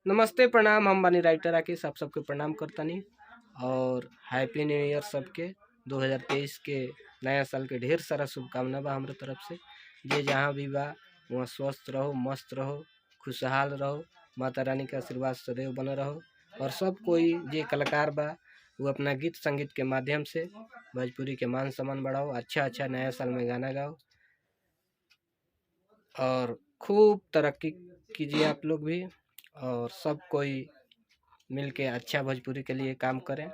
नमस्ते प्रणाम। हम बानी राइटर राकेश, आप सबके प्रणाम करतानी और हैप्पी न्यू ईयर सबके। 2023 के नया साल के ढेर सारा शुभकामना बा हमारे तरफ से। जे जहाँ भी बा वहाँ स्वस्थ रहो, मस्त रहो, खुशहाल रहो, माता रानी का आशीर्वाद सदैव बना रहो। और सब कोई जे कलाकार बा वो अपना गीत संगीत के माध्यम से भोजपुरी के मान सम्मान बढ़ाओ, अच्छा नया साल में गाना गाओ और खूब तरक्की कीजिए आप लोग भी। और सब कोई मिलके अच्छा भोजपुरी के लिए काम करें।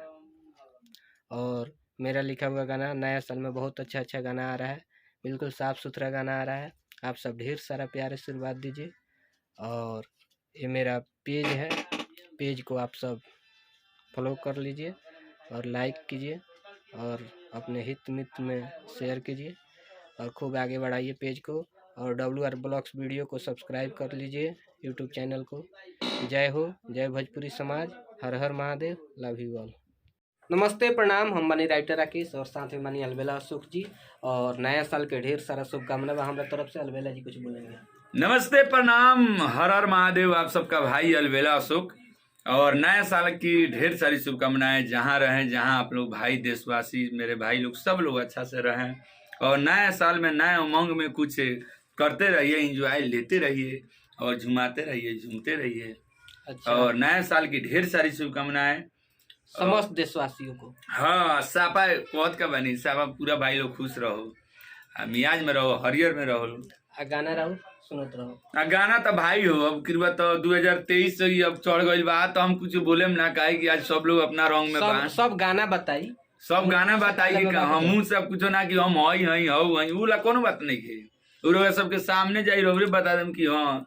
और मेरा लिखा हुआ गाना नया साल में बहुत अच्छा गाना आ रहा है, बिल्कुल साफ़ सुथरा गाना आ रहा है। आप सब ढेर सारा प्यार आशीर्वाद दीजिए। और ये मेरा पेज है, पेज को आप सब फॉलो कर लीजिए और लाइक कीजिए और अपने हित मित्र में शेयर कीजिए और खूब आगे बढ़ाइए पेज को। और WR ब्लॉग्स वीडियो को सब्सक्राइब कर लीजिए यूट्यूब चैनल को। जय हो, जय भोजपुरी समाज, हर हर महादेव, लव यू ऑल। नमस्ते प्रणाम। हम बानी राइटर राकेश और साथ में बानी अलबेला अशोक जी। और नया साल के ढेर सारा शुभकामना बा हमारे तरफ से। अलबेला जी कुछ बोलेंगे? नमस्ते प्रणाम, हर हर महादेव। आप सबका भाई अलबेला अशोक और नया साल की ढेर सारी शुभकामनाएं। जहां रहें, जहां आप लोग भाई देशवासी मेरे भाई लोग सब लोग अच्छा से रहें और नया साल में नए उमंग में कुछ करते रहिए, एंजॉय लेते रहिए और झुमाते रहिए, झूमते रहिए। अच्छा। और नए साल की ढेर सारी शुभकामनाएं समस्त देशवासियों को। हाँ, सापा बहुत का बनी, सापा पूरा भाई लोग खुश रहो, मियाज में रहो, हरियर में रहो। गाना रहो सुनत रहो। गाना तो भाई हो, अब कृपा तो 2023 से ही अब चढ़ गई बा, तो हम कुछ बोले ना काहे कि आज सब लोग अपना रंग में बा। सब गाना बताई, सब गाना बताई कि हमहू सब कुछ ना कि हम हई हई हऊ हई, उ ला कोनो बात नहीं है। उ सबके सामने जाई रोबरे बता देम कि हां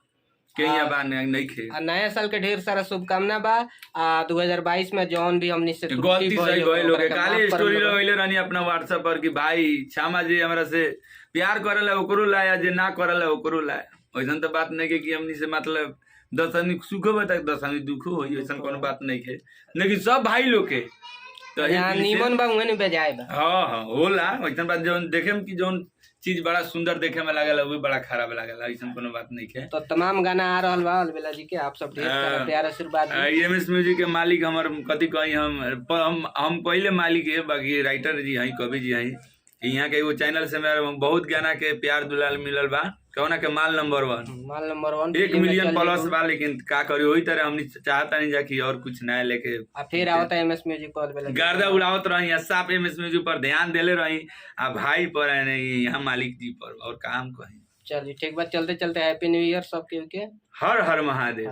कहिया बा नहीं खे। नया साल के ढेर सारा शुभकामना बा। 2022 में जौन भी हमनी से गलती सही भइल होगे। काले स्टोरी लगैले रहनी अपना व्हाट्सएप पर कि भाई क्षमा जी, हमरा से प्यार करला ओकरो लाया, जे ना करला ओकरो लाया। ऐसन तो बात नहीं के कि हमनी से मतलब 10 आदमी सुखो बता 10 आदमी दुखो होई, ऐसन कोनो बात नहीं के। लेकिन सब भाई लोग के तो यहाँ नीमन बा उहे न बेजाय बा। हां होला। ऐसन बात जोन देखेम कि जोन चीज बड़ा सुंदर देखे में लागेला वो बड़ा खराब लागेला, ऐसन कोनो बात नहीं है। तो तमाम गाना आ रहल बा अलबेला जी के, आप सब ढेर सारा प्यार आशीर्वाद दी। EMS म्यूजिक के मालिक हमर कथी कही, हम पहले मालिक है, बाकी राइटर जी हई, कवि जी हई। यहाँ के एगो चैनल से मेरा बहुत गाना के प्यार दुलाल मिलल बा, कौना के माल नंबर 1 1 मिलियन प्लस बा। लेकिन का करी, वही तरह हमनी चाहता नहीं जा कि और कुछ नया लेके फिर आवत है MS म्यूजिक पर अलबेला गर्दा उड़ावत रही। साफ MS म्यूजिक पर ध्यान देले रही, आ भाई पर नहीं, यहाँ मालिक जी पर। और काम कही। चलिए ठीक बात, चलते चलते हैप्पी न्यू ईयर सबके। हर हर महादेव।